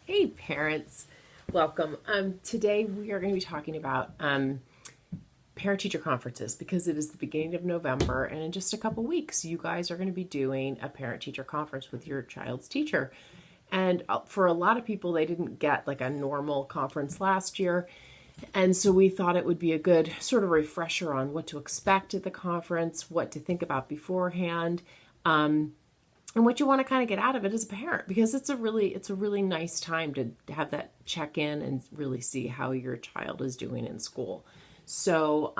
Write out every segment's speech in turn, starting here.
Hey parents, welcome. Today we are going to be talking about parent-teacher conferences because it is the beginning of November, and in just a couple weeks you guys are going to be doing a parent-teacher conference with your child's teacher. And for a lot of people, they didn't get like a normal conference last year, and so we thought it would be a good sort of refresher on what to expect at the conference, what to think about beforehand. And what you want to kind of get out of it as a parent, because it's a really nice time to have that check in and really see how your child is doing in school. So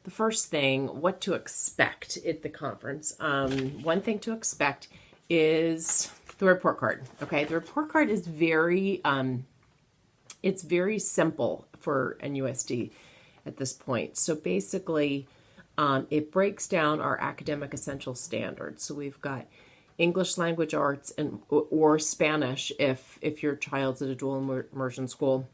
the first thing, what to expect at the conference. One thing to expect is the report card. Okay, the report card is it's very simple for NUSD at this point. So basically, it breaks down our academic essential standards. So we've got English language arts and or Spanish if your child's at a dual immersion school.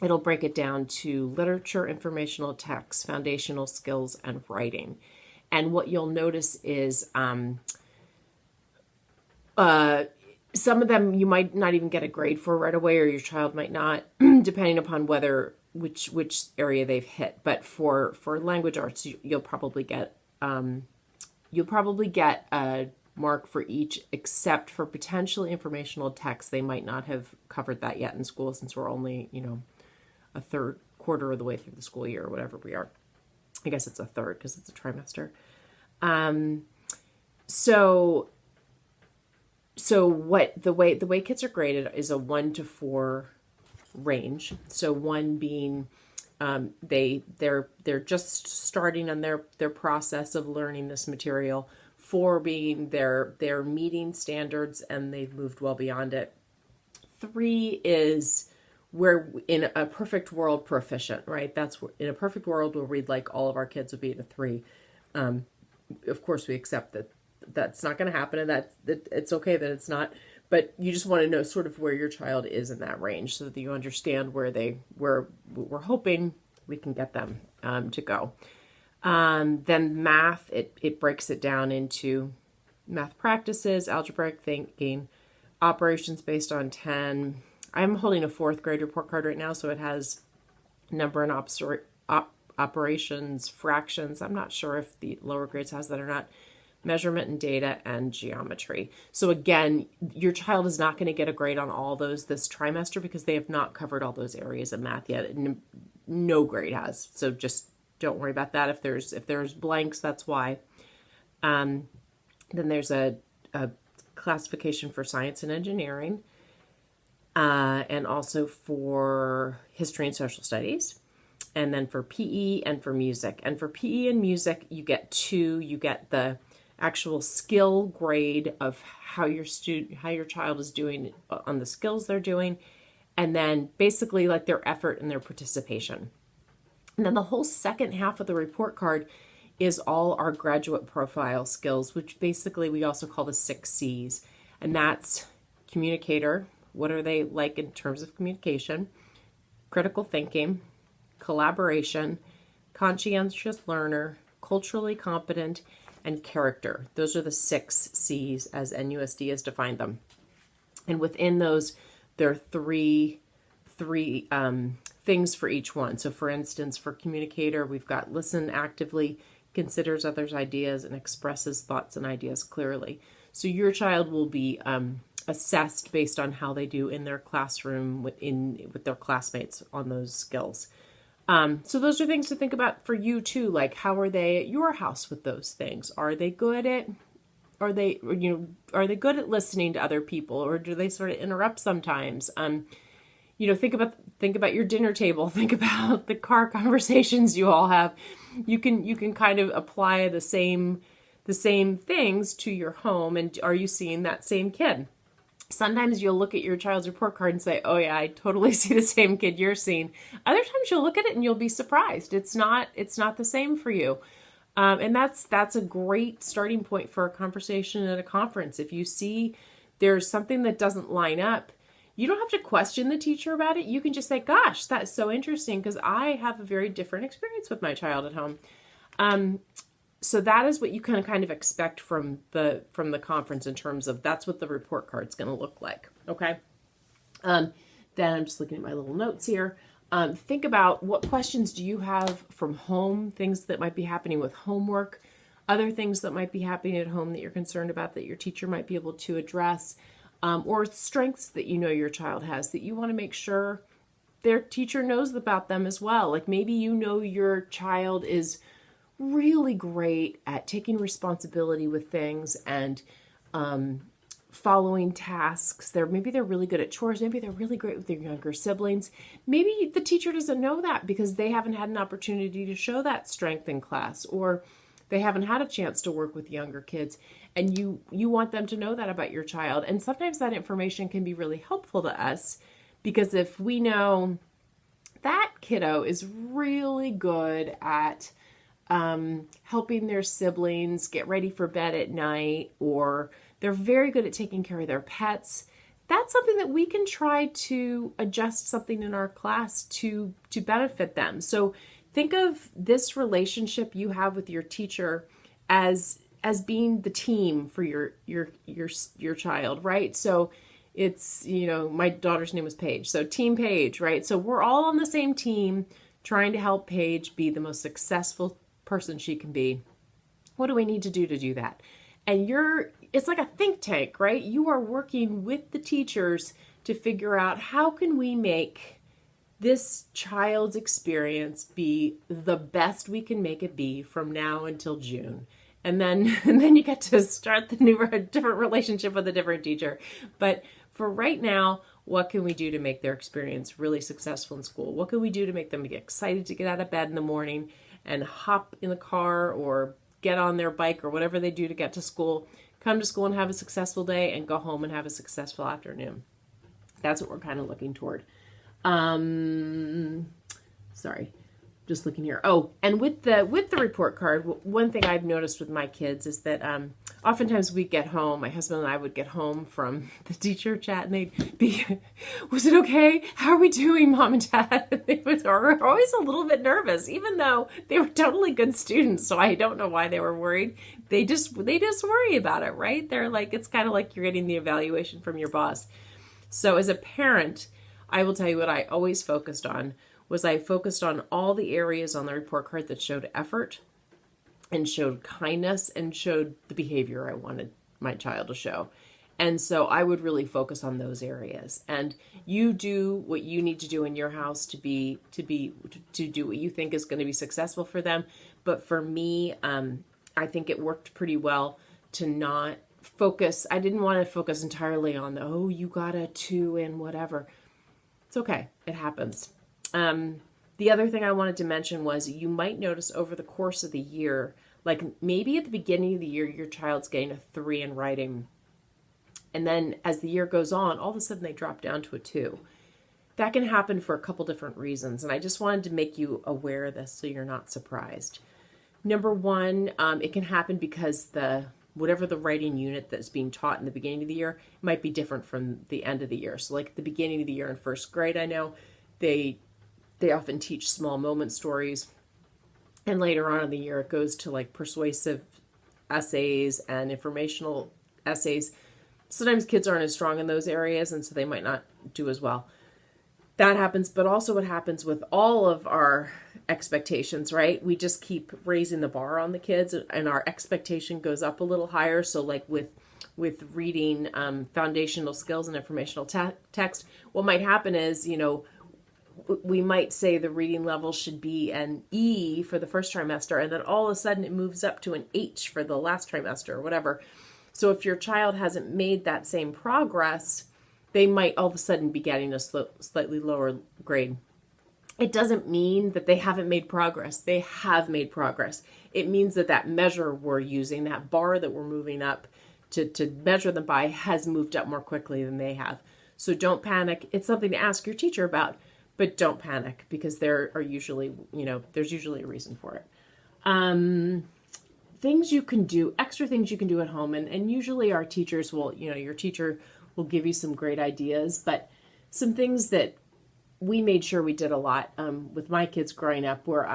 It'll break it down to literature, informational text, foundational skills, and writing. And what you'll notice is some of them you might not even get a grade for right away, or your child might not, depending upon whether which area they've hit. But for language arts, you'll probably get a mark for each, except for potentially informational text. They might not have covered that yet in school, since we're only a third quarter of the way through the school year, or whatever we are. I guess it's a third because it's a trimester. So what the way kids are graded is a 1 to 4 range. So 1 being they're just starting on their process of learning this material. 4 being they're meeting standards and they've moved well beyond it. 3 is we're in a perfect world proficient, right? That's in a perfect world where we'd like all of our kids would be at a 3. Of course, we accept that that's not going to happen, and that it's okay that it's not. But you just want to know sort of where your child is in that range, so that you understand where we're hoping we can get them to go. Then math, it breaks it down into math practices, algebraic thinking, operations based on 10. I'm holding a 4th grade report card right now, so it has number and operations, fractions. I'm not sure if the lower grades has that or not. Measurement and data, and geometry. So again, your child is not going to get a grade on all those this trimester because they have not covered all those areas of math yet. No grade has. So just don't worry about that. If there's blanks, that's why. Then there's a classification for science and engineering, and also for history and social studies, and then for PE and for music. And for PE and music, you get 2. You get the actual skill grade of how your child is doing on the skills they're doing, and then basically like their effort and their participation. And then the whole second half of the report card is all our graduate profile skills, which basically we also call the 6 C's. And that's communicator. What are they like in terms of communication? Critical thinking, collaboration, conscientious learner, culturally competent, and character. Those are the 6 C's as NUSD has defined them. And within those, there are three things for each one. So for instance, for communicator, we've got listen actively, considers others' ideas, and expresses thoughts and ideas clearly. So your child will be assessed based on how they do in their classroom with their classmates on those skills. So those are things to think about for you too. Like, how are they at your house with those things? Are they good at listening to other people, or do they sort of interrupt sometimes? Think about your dinner table. Think about the car conversations you all have. You can kind of apply the same things to your home, and are you seeing that same kid? Sometimes you'll look at your child's report card and say, oh yeah, I totally see the same kid you're seeing. Other times you'll look at it and you'll be surprised. It's not the same for you. And that's a great starting point for a conversation at a conference. If you see there's something that doesn't line up, you don't have to question the teacher about it. You can just say, gosh, that's so interesting because I have a very different experience with my child at home. So that is what you can kind of expect from the conference in terms of that's what the report card's going to look like. Okay. Then I'm just looking at my little notes here. Think about what questions do you have from home, things that might be happening with homework, other things that might be happening at home that you're concerned about that your teacher might be able to address, or strengths that you know your child has that you want to make sure their teacher knows about them as well. Like maybe you know your child is really great at taking responsibility with things and following tasks. Maybe they're really good at chores. Maybe they're really great with their younger siblings. Maybe the teacher doesn't know that because they haven't had an opportunity to show that strength in class, or they haven't had a chance to work with younger kids, and you want them to know that about your child. And sometimes that information can be really helpful to us, because if we know that kiddo is really good at helping their siblings get ready for bed at night, or they're very good at taking care of their pets, that's something that we can try to adjust something in our class to benefit them. So think of this relationship you have with your teacher as being the team for your child, right? So it's, my daughter's name was Paige. So Team Paige, right? So we're all on the same team trying to help Paige be the most successful person she can be. What do we need to do that? And it's like a think tank, right? You are working with the teachers to figure out how can we make this child's experience be the best we can make it be from now until June. And then you get to start the different relationship with a different teacher. But for right now, what can we do to make their experience really successful in school? What can we do to make them get excited to get out of bed in the morning and hop in the car or get on their bike or whatever they do to get to school, come to school and have a successful day, and go home and have a successful afternoon? That's what we're kind of looking toward. Sorry, just looking here. Oh, and with the report card, one thing I've noticed with my kids is that oftentimes we get home, my husband and I would get home from the teacher chat, and they'd be, was it okay? How are we doing, Mom and Dad? They were always a little bit nervous, even though they were totally good students. So I don't know why they were worried. They just worry about it, right? They're like, it's kind of like you're getting the evaluation from your boss. So as a parent, I will tell you what I always focused on was I focused on all the areas on the report card that showed effort and showed kindness and showed the behavior I wanted my child to show. And so I would really focus on those areas. And you do what you need to do in your house to do what you think is going to be successful for them. But for me, I think it worked pretty well to not focus. I didn't want to focus entirely on you got a 2 and whatever. It's okay. It happens. The other thing I wanted to mention was you might notice over the course of the year, like maybe at the beginning of the year, your child's getting a 3 in writing. And then as the year goes on, all of a sudden they drop down to a 2. That can happen for a couple different reasons. And I just wanted to make you aware of this so you're not surprised. Number one, it can happen because whatever the writing unit that's being taught in the beginning of the year might be different from the end of the year. So like at the beginning of the year in first grade, I know they often teach small moment stories. And later on in the year, it goes to like persuasive essays and informational essays. Sometimes kids aren't as strong in those areas, and so they might not do as well. That happens, but also what happens with all of our expectations, right? We just keep raising the bar on the kids, and our expectation goes up a little higher. So like with reading foundational skills and informational text, what might happen is, we might say the reading level should be an E for the first trimester, and then all of a sudden it moves up to an H for the last trimester or whatever. So if your child hasn't made that same progress, they might all of a sudden be getting a slightly lower grade. It doesn't mean that they haven't made progress. They have made progress. It means that measure we're using, that bar that we're moving up to measure them by, has moved up more quickly than they have. So don't panic. It's something to ask your teacher about, but don't panic, because there's usually a reason for it. Things you can do, extra things you can do at home, and usually our teachers will, your teacher will give you some great ideas, but some things that we made sure we did a lot with my kids growing up were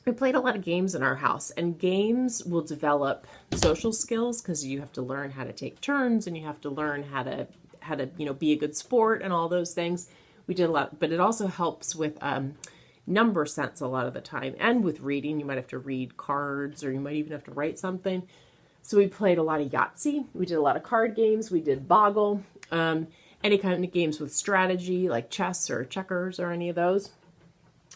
we played a lot of games in our house, and games will develop social skills because you have to learn how to take turns, and you have to learn how to how to, be a good sport and all those things. We did a lot, but it also helps with number sense a lot of the time. And with reading, you might have to read cards, or you might even have to write something. So we played a lot of Yahtzee. We did a lot of card games. We did Boggle, any kind of games with strategy like chess or checkers or any of those.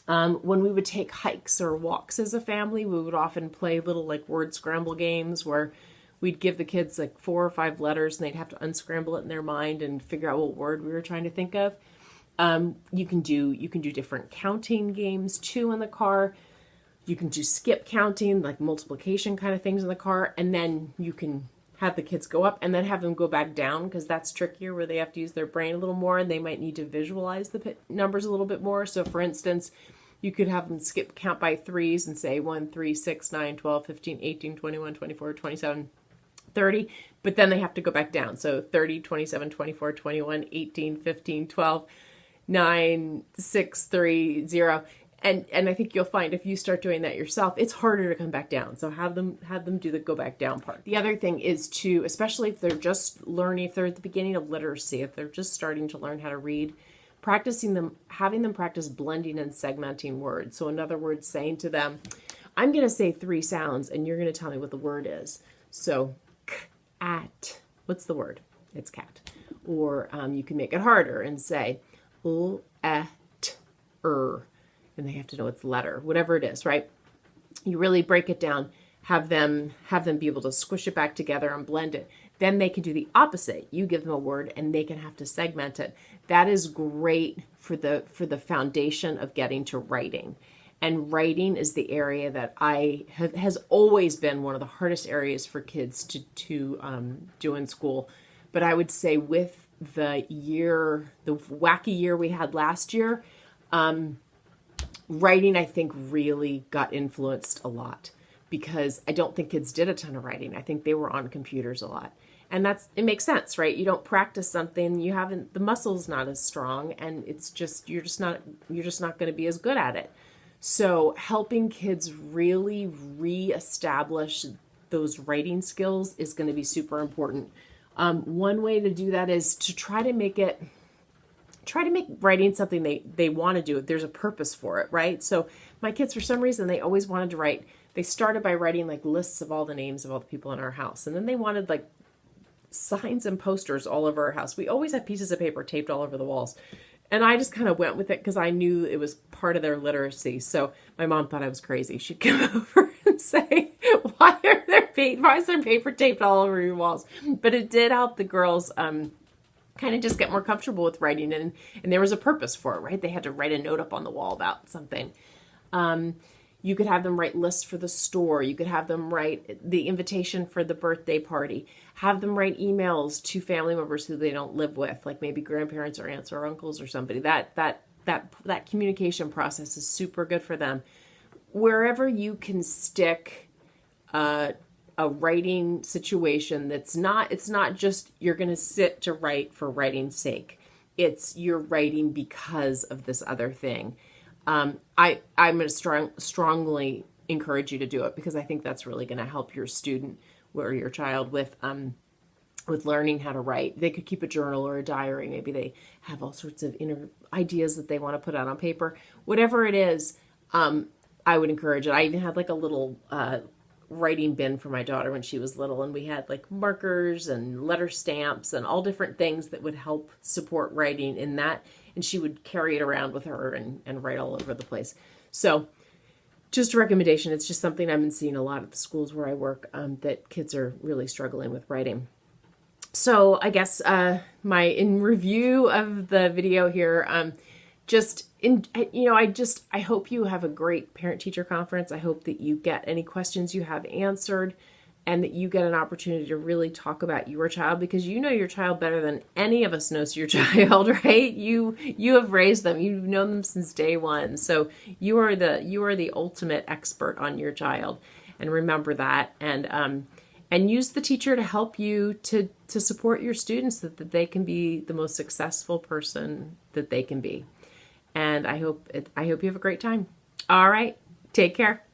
When we would take hikes or walks as a family, we would often play little like word scramble games where we'd give the kids like 4 or 5 letters and they'd have to unscramble it in their mind and figure out what word we were trying to think of. You can do different counting games too in the car. You can do skip counting, like multiplication kind of things in the car, and then you can have the kids go up and then have them go back down, because that's trickier, where they have to use their brain a little more and they might need to visualize the numbers a little bit more. So for instance, you could have them skip count by threes and say 1, 3, 6, 9, 12, 15, 18, 21, 24, 27, 30, but then they have to go back down. So 30, 27, 24, 21, 18, 15, 12, 9, 6, 3, 0. And I think you'll find if you start doing that yourself, it's harder to come back down. So have them do the go back down part. The other thing is to, especially if they're just learning, if they're at the beginning of literacy, if they're just starting to learn how to read, having them practice blending and segmenting words. So in other words, saying to them, I'm going to say 3 sounds and you're going to tell me what the word is. So at, what's the word? It's cat. Or you can make it harder and say at, and they have to know its letter, whatever it is, right? You really break it down, have them be able to squish it back together and blend it. Then they can do the opposite. You give them a word and they can have to segment it. That is great for the foundation of getting to writing. And writing is the area that has always been one of the hardest areas for kids to do in school. But I would say with the wacky year we had last year, writing, I think, really got influenced a lot, because I don't think kids did a ton of writing. I think they were on computers a lot. And it makes sense, right? You don't practice something, the muscle's not as strong, and you're just not going to be as good at it. So helping kids really reestablish those writing skills is going to be super important. One way to do that is to try to make writing something they want to do. There's a purpose for it, right? So my kids, for some reason, they always wanted to write. They started by writing like lists of all the names of all the people in our house. And then they wanted like signs and posters all over our house. We always had pieces of paper taped all over the walls. And I just kind of went with it because I knew it was part of their literacy. So my mom thought I was crazy. She'd come over and say, why is there paper taped all over your walls? But it did help the girls kind of just get more comfortable with writing, and there was a purpose for it, right? They had to write a note up on the wall about something. You could have them write lists for the store. You could have them write the invitation for the birthday party. Have them write emails to family members who they don't live with, like maybe grandparents or aunts or uncles or somebody. That communication process is super good for them. Wherever you can stick a writing situation it's not just you're going to sit to write for writing's sake. It's you're writing because of this other thing. I'm going to strongly encourage you to do it, because I think that's really going to help your student or your child with learning how to write. They could keep a journal or a diary. Maybe they have all sorts of inner ideas that they want to put out on paper. Whatever it is, I would encourage it. I even had like a little writing bin for my daughter when she was little, and we had like markers and letter stamps and all different things that would help support writing in that, and she would carry it around with her and write all over the place. So just a recommendation. It's just something I've been seeing a lot at the schools where I work, that kids are really struggling with writing. So I guess in review of the video here, I hope you have a great parent-teacher conference. I hope that you get any questions you have answered, and that you get an opportunity to really talk about your child, because you know your child better than any of us knows your child, right? You have raised them. You've known them since day one. So you are the ultimate expert on your child, and remember that. And use the teacher to help you to support your students, that they can be the most successful person that they can be. And I hope you have a great time. All right. Take care.